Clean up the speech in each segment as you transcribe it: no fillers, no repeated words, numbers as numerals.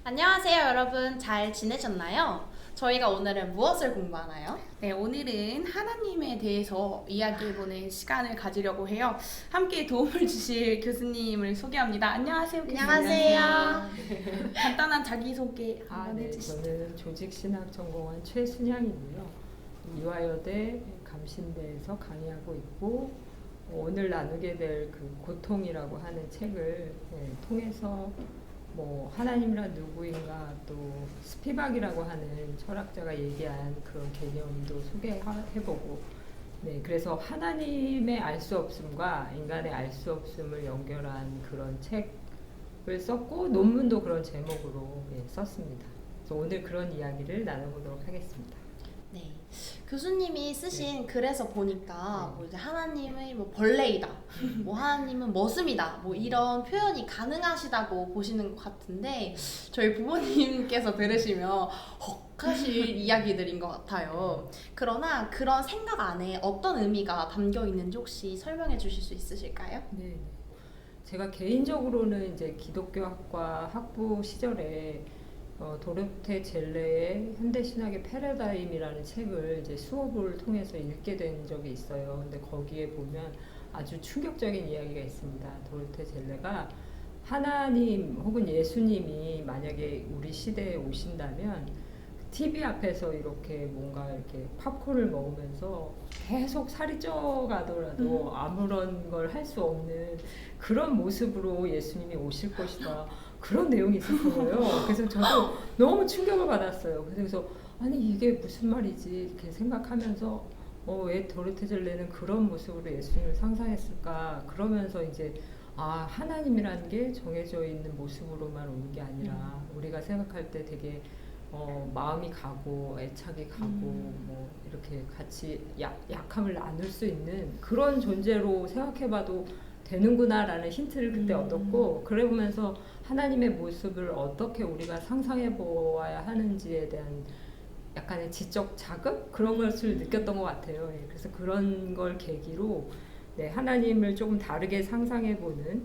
안녕하세요, 여러분. 잘 지내셨나요? 저희가 오늘은 무엇을 공부하나요? 네, 오늘은 하나님에 대해서 이야기해보는 시간을 가지려고 해요. 함께 도움을 주실 교수님을 소개합니다. 안녕하세요, 교수님. 안녕하세요. 간단한 자기소개 한번 네, 해주시죠. 저는 조직신학 전공한 최순양이고요. 이화여대 감신대에서 강의하고 있고 오늘 나누게 될 그 고통이라고 하는 책을 통해서 뭐 하나님이란 누구인가 또 스피박이라고 하는 철학자가 얘기한 그런 개념도 소개해보고 그래서 하나님의 알 수 없음과 인간의 알 수 없음을 연결한 그런 책을 썼고 논문도 그런 제목으로 썼습니다. 그래서 오늘 그런 이야기를 나눠보도록 하겠습니다. 네. 교수님이 쓰신 글에서 보니까 뭐 이제 하나님의 뭐 벌레이다, 뭐 하나님은 머슴이다, 뭐 이런 표현이 가능하시다고 보시는 것 같은데 저희 부모님께서 들으시면 헉하실 이야기들인 것 같아요. 그러나 그런 생각 안에 어떤 의미가 담겨 있는지 혹시 설명해 주실 수 있으실까요? 네. 제가 개인적으로는 이제 기독교학과 학부 시절에 도르테 젤레의 현대신학의 패러다임이라는 책을 이제 수업을 통해서 읽게 된 적이 있어요. 근데 거기에 보면 아주 충격적인 이야기가 있습니다. 도르테 젤레가 하나님 혹은 예수님이 만약에 우리 시대에 오신다면 TV 앞에서 이렇게 뭔가 이렇게 팝콘을 먹으면서 계속 살이 쪄가더라도 아무런 걸 할 수 없는 그런 모습으로 예수님이 오실 것이다. 그런 내용이 있었어요. 그래서 저도 너무 충격을 받았어요. 그래서 아니 이게 무슨 말이지 이렇게 생각하면서 왜 도르테젤레는 그런 모습으로 예수님을 상상했을까? 그러면서 이제 하나님이라는 게 정해져 있는 모습으로만 오는 게 아니라 우리가 생각할 때 되게 마음이 가고 애착이 가고 뭐 이렇게 같이 약함을 나눌 수 있는 그런 존재로 생각해봐도 되는구나라는 힌트를 그때 얻었고 그래 보면서 하나님의 모습을 어떻게 우리가 상상해 보아야 하는지에 대한 약간의 지적 자극 그런 것을 느꼈던 것 같아요. 그래서 그런 걸 계기로 하나님을 조금 다르게 상상해 보는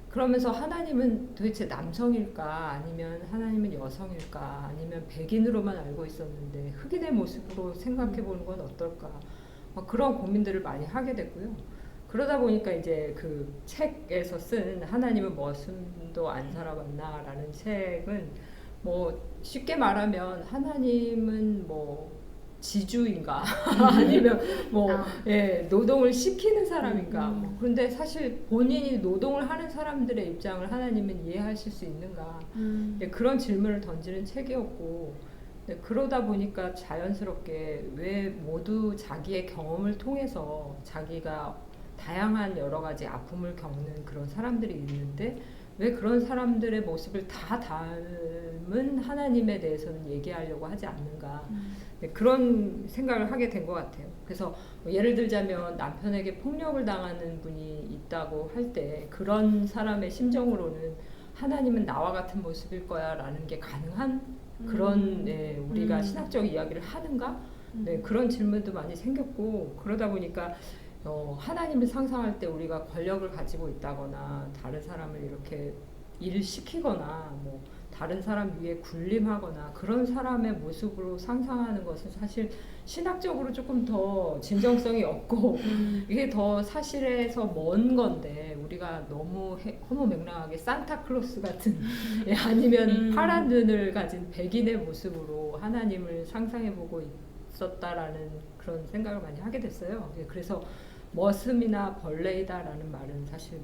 그러면서 하나님은 도대체 남성일까 아니면 하나님은 여성일까 아니면 백인으로만 알고 있었는데 흑인의 모습으로 생각해 보는 건 어떨까 그런 고민들을 많이 하게 됐고요. 그러다 보니까 이제 그 책에서 쓴 하나님은 머슴도 안 살아봤나라는 책은 뭐 쉽게 말하면 하나님은 뭐 지주인가 아니면 노동을 시키는 사람인가 그런데 사실 본인이 노동을 하는 사람들의 입장을 하나님은 이해하실 수 있는가 그런 질문을 던지는 책이었고 그러다 보니까 자연스럽게 왜 모두 자기의 경험을 통해서 자기가 다양한 여러 가지 아픔을 겪는 그런 사람들이 있는데 왜 그런 사람들의 모습을 다 닮은 하나님에 대해서는 얘기하려고 하지 않는가 그런 생각을 하게 된 것 같아요. 그래서 예를 들자면 남편에게 폭력을 당하는 분이 있다고 할 때 그런 사람의 심정으로는 하나님은 나와 같은 모습일 거야 라는 게 가능한 그런 우리가 신학적 이야기를 하는가 그런 질문도 많이 생겼고 그러다 보니까 하나님을 상상할 때 우리가 권력을 가지고 있다거나 다른 사람을 이렇게 일을 시키거나 뭐 다른 사람 위에 군림하거나 그런 사람의 모습으로 상상하는 것은 사실 신학적으로 조금 더 진정성이 없고 이게 더 사실에서 먼 건데 우리가 너무 허무맹랑하게 산타클로스 같은 아니면 파란 눈을 가진 백인의 모습으로 하나님을 상상해보고 있었다라는 그런 생각을 많이 하게 됐어요. 그래서 머슴이나 벌레이다라는 말은 사실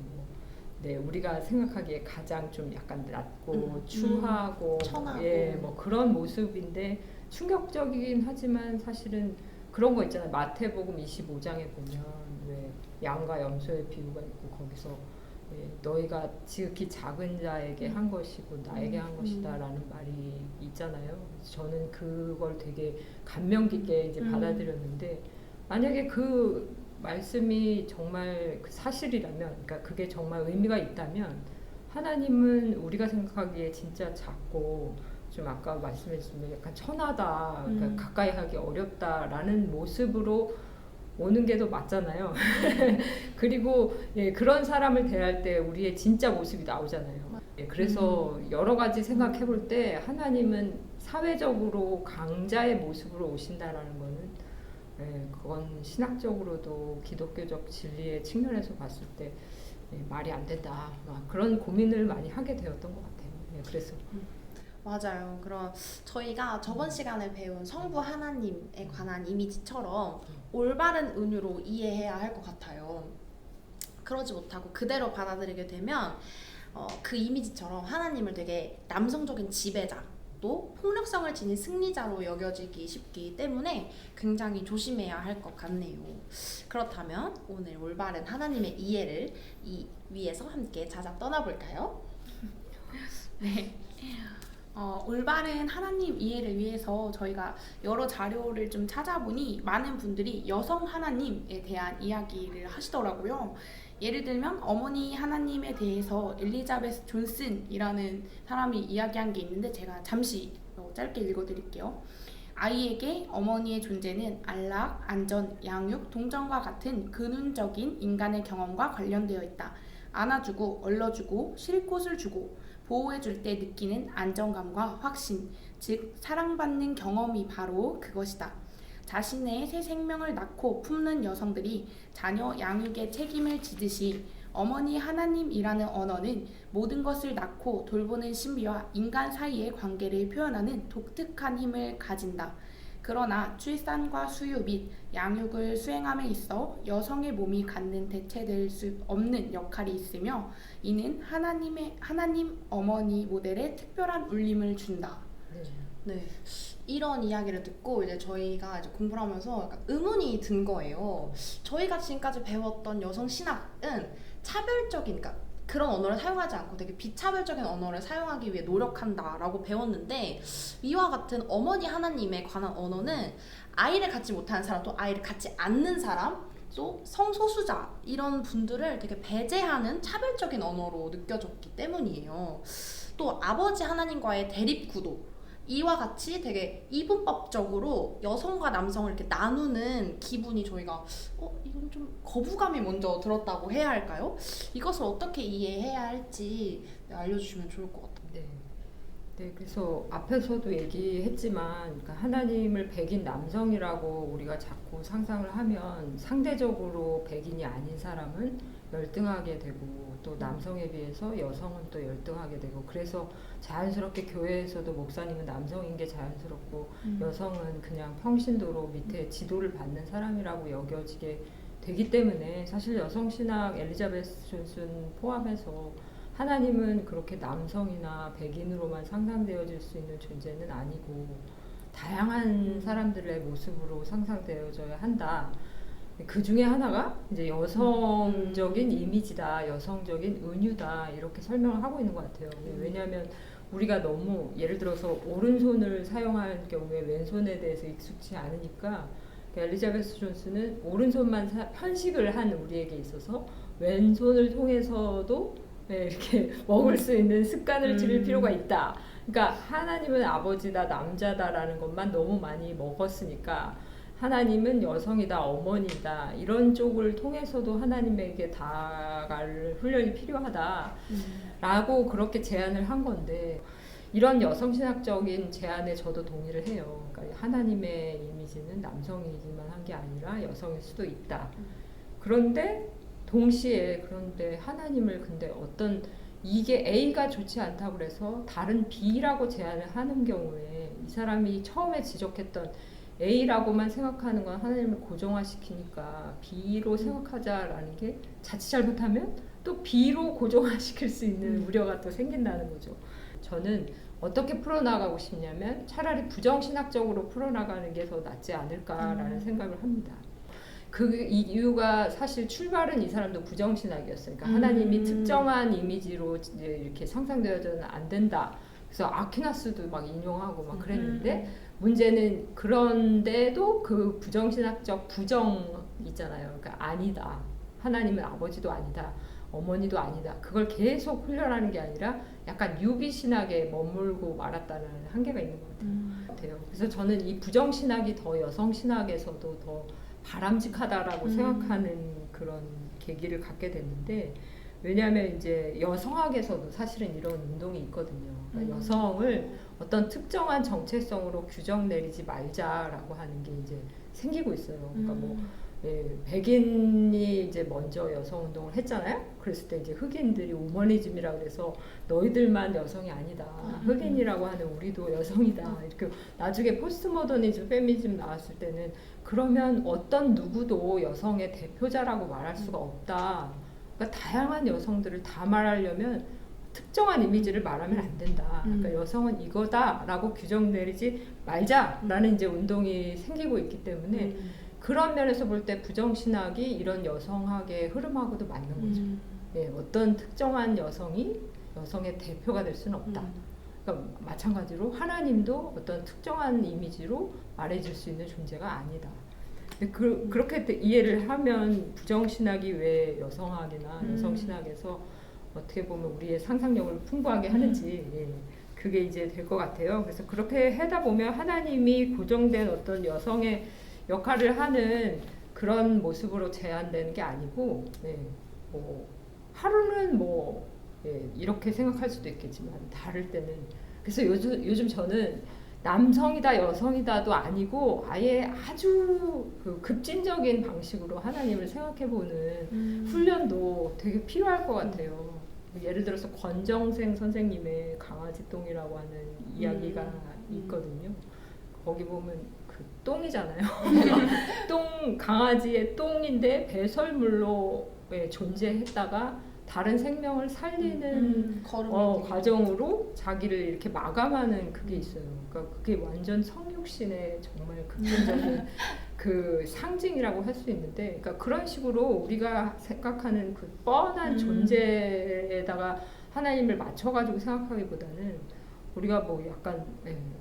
우리가 생각하기에 가장 좀 약간 낮고 추하고 천하고 뭐 그런 모습인데 충격적이긴 하지만 사실은 그런 거 있잖아요. 마태복음 25장에 보면 왜 양과 염소의 비유가 있고 거기서 너희가 지극히 작은 자에게 한 것이고 나에게 한 것이다 라는 말이 있잖아요. 저는 그걸 되게 감명 깊게 이제 받아들였는데 만약에 그 말씀이 정말 사실이라면 그러니까 그게 정말 의미가 있다면 하나님은 우리가 생각하기에 진짜 작고 좀 아까 말씀해 주신 약간 천하다 그러니까 가까이 하기 어렵다라는 모습으로 오는 게 더 맞잖아요. 그리고 예, 그런 사람을 대할 때 우리의 진짜 모습이 나오잖아요. 예, 그래서 여러 가지 생각해 볼 때 하나님은 사회적으로 강자의 모습으로 오신다라는 거는 예, 그건 신학적으로도 기독교적 진리의 측면에서 봤을 때 예, 말이 안 된다. 막 그런 고민을 많이 하게 되었던 것 같아요. 예, 그래서 맞아요. 그럼 저희가 저번 시간에 배운 성부 하나님에 관한 이미지처럼 올바른 은유로 이해해야 할 것 같아요. 그러지 못하고 그대로 받아들이게 되면 그 이미지처럼 하나님을 되게 남성적인 지배자, 또 폭력성을 지닌 승리자로 여겨지기 쉽기 때문에 굉장히 조심해야 할 것 같네요. 그렇다면 오늘 올바른 하나님의 이해를 위해서 함께 자자 떠나볼까요? 네. 올바른 하나님 이해를 위해서 저희가 여러 자료를 좀 찾아보니 많은 분들이 여성 하나님에 대한 이야기를 하시더라고요. 예를 들면 어머니 하나님에 대해서 엘리자베스 존슨이라는 사람이 이야기한 게 있는데 제가 잠시 짧게 읽어드릴게요. 아이에게 어머니의 존재는 안락, 안전, 양육, 동정과 같은 근원적인 인간의 경험과 관련되어 있다. 안아주고 얼러주고 쉴 곳을 주고 보호해줄 때 느끼는 안정감과 확신, 즉 사랑받는 경험이 바로 그것이다. 자신의 새 생명을 낳고 품는 여성들이 자녀 양육의 책임을 지듯이 어머니 하나님이라는 언어는 모든 것을 낳고 돌보는 신비와 인간 사이의 관계를 표현하는 독특한 힘을 가진다. 그러나 출산과 수유 및 양육을 수행함에 있어 여성의 몸이 갖는 대체될 수 없는 역할이 있으며 이는 하나님 어머니 모델에 특별한 울림을 준다. 네, 이런 이야기를 듣고 이제 저희가 이제 공부를 하면서 약간 의문이 든 거예요. 저희가 지금까지 배웠던 여성 신학은 차별적인, 그러니까 그런 언어를 사용하지 않고 되게 비차별적인 언어를 사용하기 위해 노력한다라고 배웠는데 이와 같은 어머니 하나님에 관한 언어는 아이를 갖지 못하는 사람, 또 아이를 갖지 않는 사람, 또 성소수자 이런 분들을 되게 배제하는 차별적인 언어로 느껴졌기 때문이에요. 또 아버지 하나님과의 대립구도, 이와 같이 되게 이분법적으로 여성과 남성을 이렇게 나누는 기분이 저희가 이건 좀 거부감이 먼저 들었다고 해야 할까요? 이것을 어떻게 이해해야 할지 알려주시면 좋을 것 같아요. 네, 그래서 앞에서도 얘기했지만 그러니까 하나님을 백인 남성이라고 우리가 자꾸 상상을 하면 상대적으로 백인이 아닌 사람은 열등하게 되고 또 남성에 비해서 여성은 또 열등하게 되고 그래서 자연스럽게 교회에서도 목사님은 남성인 게 자연스럽고 여성은 그냥 평신도로 밑에 지도를 받는 사람이라고 여겨지게 되기 때문에 사실 여성신학 엘리자베스 존슨 포함해서 하나님은 그렇게 남성이나 백인으로만 상상되어질 수 있는 존재는 아니고 다양한 사람들의 모습으로 상상되어져야 한다. 그 중에 하나가 이제 여성적인 이미지다, 여성적인 은유다 이렇게 설명을 하고 있는 것 같아요. 왜냐하면 우리가 너무 예를 들어서 오른손을 사용할 경우에 왼손에 대해서 익숙치 않으니까 엘리자베스 존슨은 오른손만 편식을 한 우리에게 있어서 왼손을 통해서도 이렇게 먹을 수 있는 습관을 들일 필요가 있다. 그러니까 하나님은 아버지다, 남자다라는 것만 너무 많이 먹었으니까 하나님은 여성이다, 어머니다 이런 쪽을 통해서도 하나님에게 다가갈 훈련이 필요하다라고 그렇게 제안을 한 건데 이런 여성신학적인 제안에 저도 동의를 해요. 그러니까 하나님의 이미지는 남성이기만 한 게 아니라 여성일 수도 있다. 그런데 하나님을 근데 어떤 이게 A가 좋지 않다고 그래서 다른 B라고 제안을 하는 경우에 이 사람이 처음에 지적했던 A라고만 생각하는 건 하나님을 고정화시키니까 B로 생각하자라는 게 자칫 잘못하면 또 B로 고정화시킬 수 있는 우려가 또 생긴다는 거죠. 저는 어떻게 풀어나가고 싶냐면 차라리 부정신학적으로 풀어나가는 게 더 낫지 않을까라는 생각을 합니다. 그 이유가 사실 출발은 이 사람도 부정신학이었어요. 그러니까 하나님이 특정한 이미지로 이제 이렇게 상상되어서는 안 된다. 그래서 아퀴나스도 막 인용하고 막 그랬는데 문제는 그런데도 그 부정신학적 부정 있잖아요. 그러니까 아니다. 하나님은 아버지도 아니다. 어머니도 아니다. 그걸 계속 훈련하는 게 아니라 약간 유비신학에 머물고 말았다는 한계가 있는 것 같아요. 그래서 저는 이 부정신학이 더 여성신학에서도 더 바람직하다라고 생각하는 그런 계기를 갖게 됐는데, 왜냐하면 이제 여성학에서도 사실은 이런 운동이 있거든요. 그러니까 여성을 어떤 특정한 정체성으로 규정 내리지 말자라고 하는 게 이제 생기고 있어요. 그러니까 뭐 백인이 이제 먼저 여성 운동을 했잖아요. 그랬을 때 이제 흑인들이 우머니즘이라고 그래서 너희들만 여성이 아니다. 흑인이라고 하는 우리도 여성이다. 이렇게 나중에 포스트모더니즘, 페미니즘 나왔을 때는 그러면 어떤 누구도 여성의 대표자라고 말할 수가 없다. 그러니까 다양한 여성들을 다 말하려면 특정한 이미지를 말하면 안 된다. 그러니까 여성은 이거다라고 규정 내리지 말자라는 이제 운동이 생기고 있기 때문에 그런 면에서 볼 때 부정신학이 이런 여성학의 흐름하고도 맞는 거죠. 예, 어떤 특정한 여성이 여성의 대표가 될 수는 없다. 그러니까 마찬가지로 하나님도 어떤 특정한 이미지로 말해줄 수 있는 존재가 아니다. 그렇게 이해를 하면 부정신학이 왜 여성학이나 여성신학에서 어떻게 보면 우리의 상상력을 풍부하게 하는지 예, 그게 이제 될 것 같아요. 그래서 그렇게 하다 보면 하나님이 고정된 어떤 여성의 역할을 하는 그런 모습으로 제한되는 게 아니고 예, 뭐 하루는 뭐 예, 이렇게 생각할 수도 있겠지만 다를 때는 그래서 요즘 저는 남성이다 여성이다도 아니고 아예 아주 그 급진적인 방식으로 하나님을 생각해보는 훈련도 되게 필요할 것 같아요. 예를 들어서 권정생 선생님의 강아지똥이라고 하는 이야기가 있거든요. 거기 보면 그 똥이잖아요. 강아지의 똥인데 배설물로 존재했다가 다른 생명을 살리는 과정으로 자기를 이렇게 마감하는 그게 있어요. 그러니까 그게 완전 성육신의 정말 극단적인 그 상징이라고 할 수 있는데, 그러니까 그런 식으로 우리가 생각하는 그 뻔한 존재에다가 하나님을 맞춰가지고 생각하기보다는 우리가 뭐 약간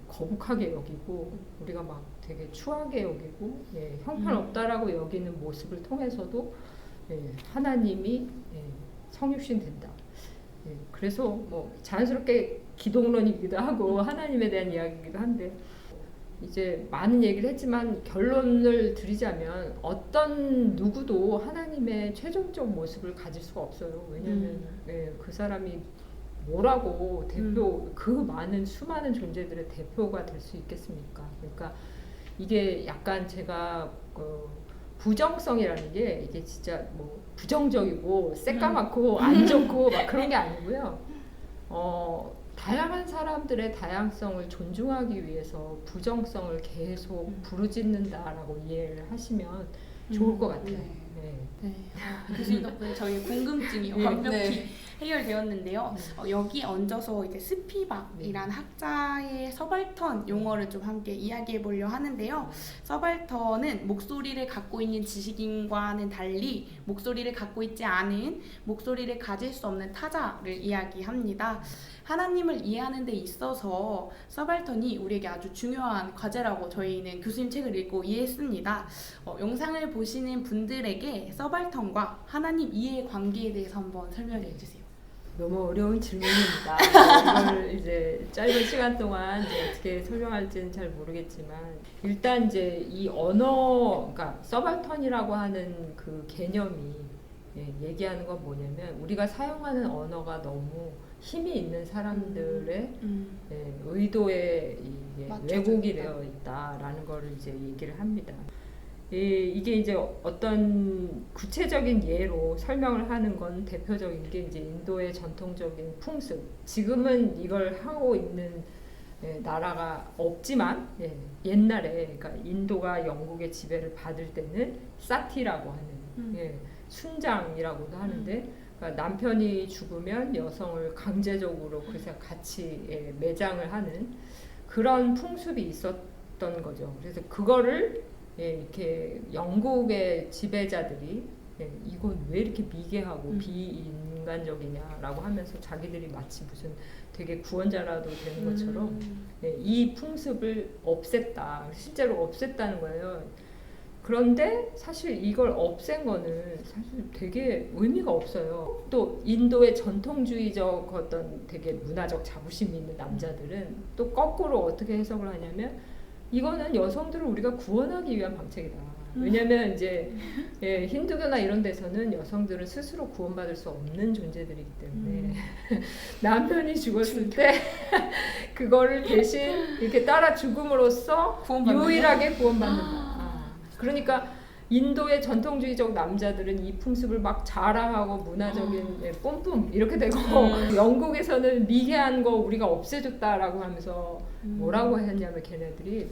거북하게 여기고 우리가 막 되게 추하게 여기고 형편없다라고 여기는 모습을 통해서도 하나님이 성육신 된다. 그래서 뭐 자연스럽게 기독론이기도 하고 하나님에 대한 이야기이기도 한데 이제 많은 얘기를 했지만 결론을 드리자면 어떤 누구도 하나님의 최종적 모습을 가질 수가 없어요. 왜냐하면 그 사람이 뭐라고 대표 그 많은 수많은 존재들의 대표가 될 수 있겠습니까? 그러니까 이게 약간 제가 부정성이라는 게 이게 진짜 뭐 부정적이고 새까맣고 안 좋고 막 그런 게 아니고요. 다양한 사람들의 다양성을 존중하기 위해서 부정성을 계속 부르짖는다라고 이해를 하시면 좋을 것 같아요. 교수님 덕분에 저희 궁금증이 완벽히 해결되었는데요. 여기 얹어서 이제 스피박이란 학자의 서발턴 용어를 좀 함께 이야기해 보려 하는데요. 서발턴은 목소리를 갖고 있는 지식인과는 달리 목소리를 갖고 있지 않은, 목소리를 가질 수 없는 타자를 이야기합니다. 하나님을 이해하는 데 있어서 서발턴이 우리에게 아주 중요한 과제라고 저희는 교수님 책을 읽고 이해했습니다. 영상을 보시는 분들에게 서발턴과 하나님 이해의 관계에 대해서 한번 설명해 주세요. 너무 어려운 질문입니다. 이걸 이제 짧은 시간 동안 이제 어떻게 설명할지는 잘 모르겠지만 일단 이제 이 언어, 그러니까 서발턴이라고 하는 그 개념이 얘기하는 건 뭐냐면 우리가 사용하는 언어가 너무 힘이 있는 사람들의 의도에 왜곡이 되어 있다라는 거를 이제 얘기를 합니다. 이게 이제 어떤 구체적인 예로 설명을 하는 건 대표적인 게 이제 인도의 전통적인 풍습. 지금은 이걸 하고 있는 나라가 없지만 옛날에 그러니까 인도가 영국의 지배를 받을 때는 사티라고 하는 순장이라고도 하는데 그러니까 남편이 죽으면 여성을 강제적으로 그래서 같이 매장을 하는 그런 풍습이 있었던 거죠. 그래서 그거를 이렇게 영국의 지배자들이 이건 왜 이렇게 미개하고 비인간적이냐라고 하면서 자기들이 마치 무슨 되게 구원자라도 되는 것처럼 이 풍습을 없앴다. 실제로 없앴다는 거예요. 그런데 사실 이걸 없앤 거는 사실 되게 의미가 없어요. 또 인도의 전통주의적 어떤 되게 문화적 자부심이 있는 남자들은 또 거꾸로 어떻게 해석을 하냐면 이거는 여성들을 우리가 구원하기 위한 방책이다. 왜냐면 이제 힌두교나 이런 데서는 여성들은 스스로 구원받을 수 없는 존재들이기 때문에 남편이 죽었을 때 그거를 대신 이렇게 따라 죽음으로써 유일하게 구원받는다. 그러니까 인도의 전통주의적 남자들은 이 풍습을 막 자랑하고 문화적인 뿜뿜 이렇게 되고 영국에서는 미개한 거 우리가 없애줬다라고 하면서 뭐라고 했냐면 걔네들이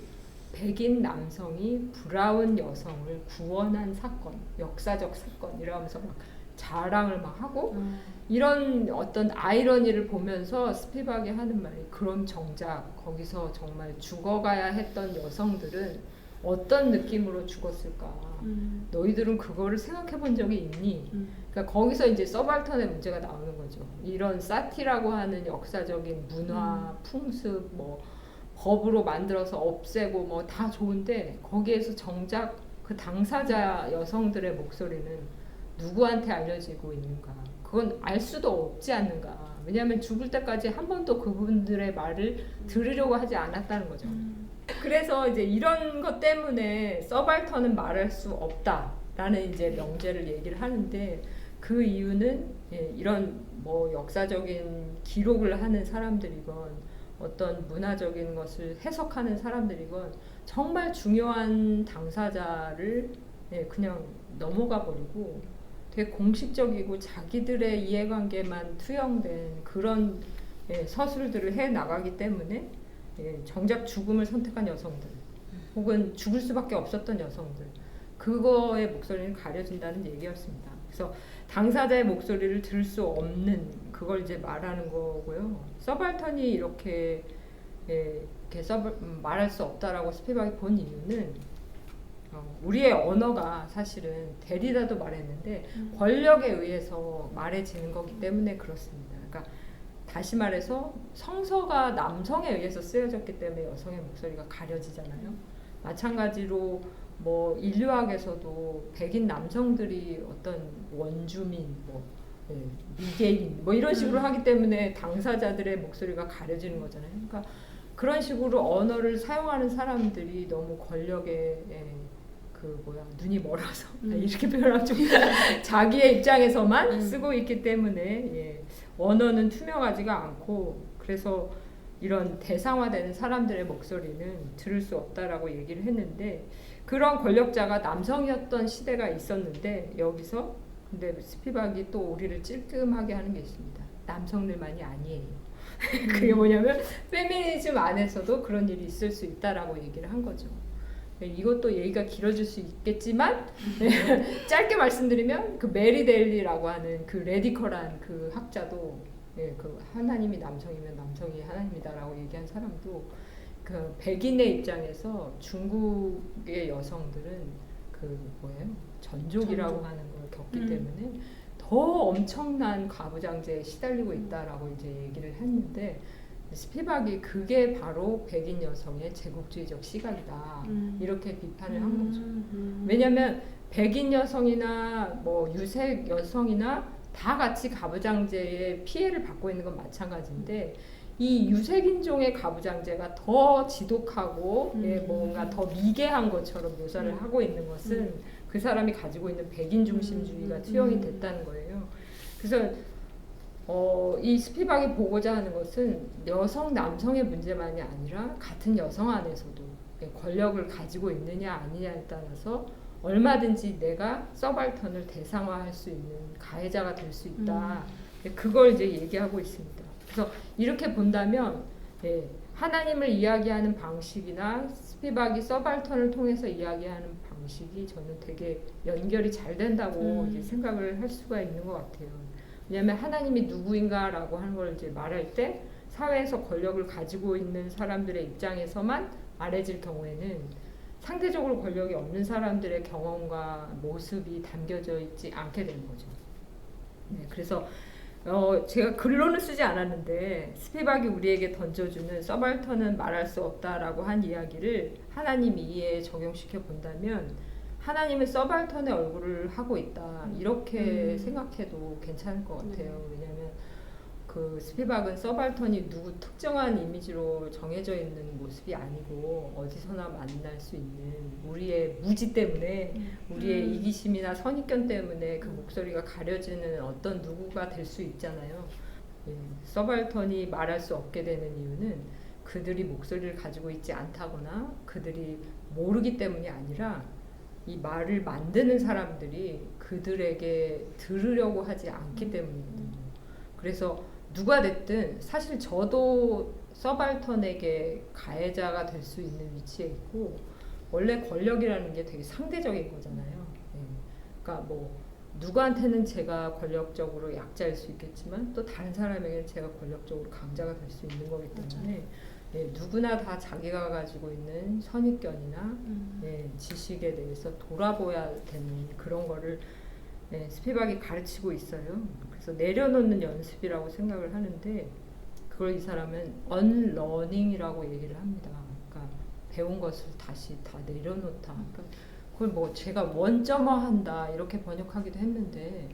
백인 남성이 브라운 여성을 구원한 사건, 역사적 사건 이러면서 막 자랑을 막 하고 이런 어떤 아이러니를 보면서 스피박이 하는 말이 그럼 정작 거기서 정말 죽어가야 했던 여성들은 어떤 느낌으로 죽었을까? 너희들은 그거를 생각해 본 적이 있니? 그러니까 거기서 이제 서발턴의 문제가 나오는 거죠. 이런 사티라고 하는 역사적인 문화, 풍습, 뭐 법으로 만들어서 없애고 뭐 다 좋은데 거기에서 정작 그 당사자 여성들의 목소리는 누구한테 알려지고 있는가? 그건 알 수도 없지 않는가? 왜냐하면 죽을 때까지 한 번도 그분들의 말을 들으려고 하지 않았다는 거죠. 그래서 이제 이런 것 때문에 서발턴은 말할 수 없다라는 이제 명제를 얘기를 하는데 그 이유는 이런 뭐 역사적인 기록을 하는 사람들이건 어떤 문화적인 것을 해석하는 사람들이건 정말 중요한 당사자를 그냥 넘어가 버리고 되게 공식적이고 자기들의 이해관계만 투영된 그런 서술들을 해 나가기 때문에 정작 죽음을 선택한 여성들 혹은 죽을 수밖에 없었던 여성들 그거의 목소리는 가려진다는 얘기였습니다. 그래서 당사자의 목소리를 들을 수 없는 그걸 이제 말하는 거고요. 서발턴이 이렇게 말할 수 없다라고 스피박이 본 이유는 우리의 언어가 사실은 데리다도 말했는데 권력에 의해서 말해지는 거기 때문에 그렇습니다. 그러니까 다시 말해서 성서가 남성에 의해서 쓰여졌기 때문에 여성의 목소리가 가려지잖아요. 마찬가지로 뭐 인류학에서도 백인 남성들이 어떤 원주민, 미개인 뭐 이런 식으로 하기 때문에 당사자들의 목소리가 가려지는 거잖아요. 그러니까 그런 식으로 언어를 사용하는 사람들이 너무 권력에 눈이 멀어서 이렇게 표현하면 좀 자기의 입장에서만 쓰고 있기 때문에 언어는 투명하지가 않고 그래서 이런 대상화되는 사람들의 목소리는 들을 수 없다라고 얘기를 했는데 그런 권력자가 남성이었던 시대가 있었는데 여기서 근데 스피박이 또 우리를 찔끔하게 하는 게 있습니다. 남성들만이 아니에요. 그게 뭐냐면 페미니즘 안에서도 그런 일이 있을 수 있다라고 얘기를 한 거죠. 이것도 얘기가 길어질 수 있겠지만 짧게 말씀드리면 그 메리 데일리라고 하는 그 레디컬한 그 학자도 그 하나님이 남성이면 남성이 하나님이다라고 얘기한 사람도 그 백인의 입장에서 중국의 여성들은 그 전족이라고 하는 걸 겪기 때문에 더 엄청난 가부장제에 시달리고 있다라고 이제 얘기를 했는데 스피박이 그게 바로 백인 여성의 제국주의적 시각이다 이렇게 비판을 한 거죠. 왜냐하면 백인 여성이나 뭐 유색 여성이나 다 같이 가부장제의 피해를 받고 있는 건 마찬가지인데 이 유색인종의 가부장제가 더 지독하고 뭔가 더 미개한 것처럼 묘사를 하고 있는 것은 그 사람이 가지고 있는 백인 중심주의가 투영이 됐다는 거예요. 그래서 이 스피박이 보고자 하는 것은 여성 남성의 문제만이 아니라 같은 여성 안에서도 권력을 가지고 있느냐 아니냐에 따라서 얼마든지 내가 서발턴을 대상화할 수 있는 가해자가 될 수 있다. 그걸 이제 얘기하고 있습니다. 그래서 이렇게 본다면 하나님을 이야기하는 방식이나 스피박이 서발턴을 통해서 이야기하는 방식이 저는 되게 연결이 잘 된다고 이제 생각을 할 수가 있는 것 같아요. 왜냐하면 하나님이 누구인가라고 하는 걸 이제 말할 때 사회에서 권력을 가지고 있는 사람들의 입장에서만 말해질 경우에는 상대적으로 권력이 없는 사람들의 경험과 모습이 담겨져 있지 않게 되는 거죠. 그래서 제가 글로는 쓰지 않았는데 스피박이 우리에게 던져주는 서발턴은 말할 수 없다라고 한 이야기를 하나님 이해에 적용시켜 본다면 하나님은 서발턴의 얼굴을 하고 있다 이렇게 생각해도 괜찮을 것 같아요. 왜냐하면 그 스피박은 서발턴이 누구 특정한 이미지로 정해져 있는 모습이 아니고 어디서나 만날 수 있는 우리의 무지 때문에 우리의 이기심이나 선입견 때문에 그 목소리가 가려지는 어떤 누구가 될 수 있잖아요. 예, 서발턴이 말할 수 없게 되는 이유는 그들이 목소리를 가지고 있지 않다거나 그들이 모르기 때문이 아니라 이 말을 만드는 사람들이 그들에게 들으려고 하지 않기 때문이거든요. 그래서 누가 됐든 사실 저도 서발턴에게 가해자가 될 수 있는 위치에 있고 원래 권력이라는 게 되게 상대적인 거잖아요. 예. 그러니까 뭐 누구한테는 제가 권력적으로 약자일 수 있겠지만 또 다른 사람에게는 제가 권력적으로 강자가 될 수 있는 거기 때문에 예, 누구나 다 자기가 가지고 있는 선입견이나 예, 지식에 대해서 돌아보야 되는 그런 거를 예, 스피박이 가르치고 있어요. 그래서 내려놓는 연습이라고 생각을 하는데 그걸 이 사람은 unlearning이라고 얘기를 합니다. 그러니까 배운 것을 다시 다 내려놓다. 그러니까 그걸 뭐 제가 원점화한다 이렇게 번역하기도 했는데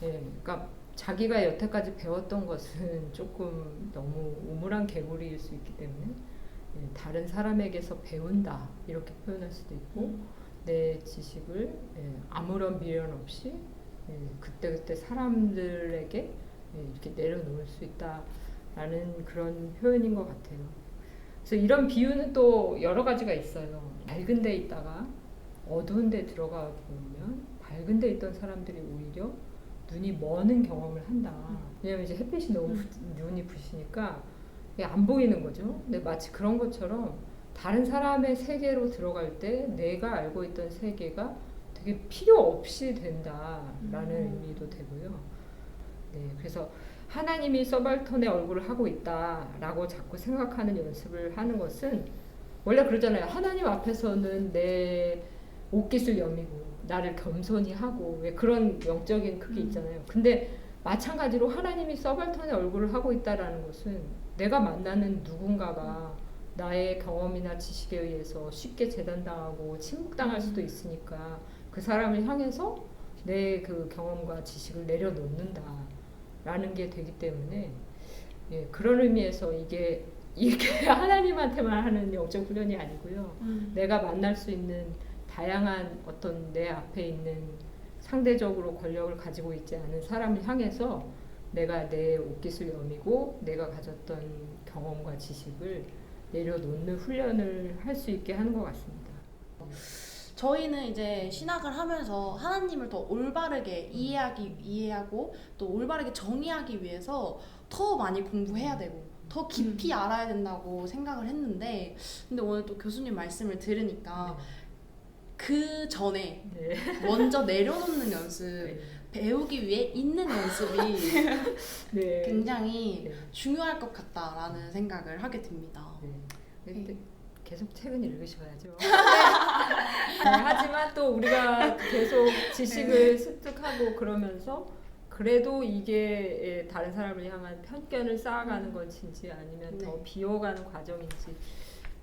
예, 그러니까 자기가 여태까지 배웠던 것은 조금 너무 우물한 개구리일 수 있기 때문에 예, 다른 사람에게서 배운다 이렇게 표현할 수도 있고 내 지식을 예, 아무런 미련 없이 예, 그때그때 사람들에게 예, 이렇게 내려놓을 수 있다라는 그런 표현인 것 같아요. 그래서 이런 비유는 또 여러 가지가 있어요. 밝은 데 있다가 어두운 데 들어가 보면 밝은 데 있던 사람들이 오히려 눈이 머는 경험을 한다. 왜냐면 이제 햇빛이 너무 눈이 부시니까 이게 안 보이는 거죠. 근데 마치 그런 것처럼 다른 사람의 세계로 들어갈 때 내가 알고 있던 세계가 되게 필요 없이 된다라는 의미도 되고요. 네, 그래서 하나님이 서발턴의 얼굴을 하고 있다라고 자꾸 생각하는 연습을 하는 것은 원래 그러잖아요. 하나님 앞에서는 내 옷깃을 여미고 나를 겸손히 하고 왜 그런 영적인 그게 있잖아요. 근데 마찬가지로 하나님이 서발턴의 얼굴을 하고 있다라는 것은 내가 만나는 누군가가 나의 경험이나 지식에 의해서 쉽게 재단당하고 침묵당할 수도 있으니까 그 사람을 향해서 내 그 경험과 지식을 내려놓는다라는 게 되기 때문에 예, 그런 의미에서 이게 하나님한테만 하는 영적 훈련이 아니고요. 내가 만날 수 있는 다양한 어떤 내 앞에 있는 상대적으로 권력을 가지고 있지 않은 사람을 향해서 내가 내 옷깃을 여미고 내가 가졌던 경험과 지식을 내려놓는 훈련을 할 수 있게 하는 것 같습니다. 저희는 이제 신학을 하면서 하나님을 더 올바르게 이해하고 또 올바르게 정의하기 위해서 더 많이 공부해야 되고 더 깊이 알아야 된다고 생각을 했는데 근데 오늘 또 교수님 말씀을 들으니까 그 전에 네. 먼저 내려놓는 연습 네. 배우기 위해 있는 연습이 네. 굉장히 네. 중요할 것 같다라는 생각을 하게 됩니다. 네. 근데 계속 책은 읽으셔야죠. 네, 하지만 또 우리가 계속 지식을 습득하고 그러면서 그래도 이게 다른 사람을 향한 편견을 쌓아가는 것인지 아니면 더 네. 비워가는 과정인지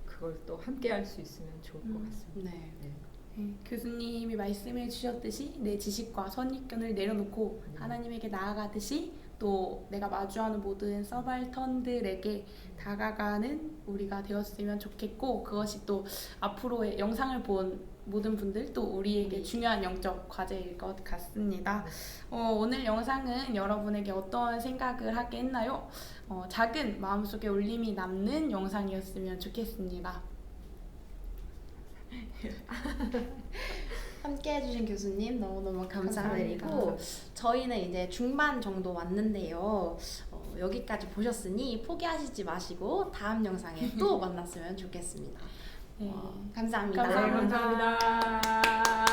그걸 또 함께 할 수 있으면 좋을 것 같습니다. 네. 네. 네, 교수님이 말씀해 주셨듯이 내 지식과 선입견을 내려놓고 하나님에게 나아가듯이 또 내가 마주하는 모든 서발턴들에게 다가가는 우리가 되었으면 좋겠고 그것이 또 앞으로의 영상을 본 모든 분들 또 우리에게 중요한 영적 과제일 것 같습니다. 오늘 영상은 여러분에게 어떤 생각을 하게 했나요? 작은 마음속에 울림이 남는 영상이었으면 좋겠습니다. 함께 해주신 교수님 너무너무 감사드리고 감사합니다. 저희는 이제 중반 정도 왔는데요. 여기까지 보셨으니 포기하시지 마시고 다음 영상에 또 만났으면 좋겠습니다. 네. 감사합니다. 감사합니다. 감사합니다.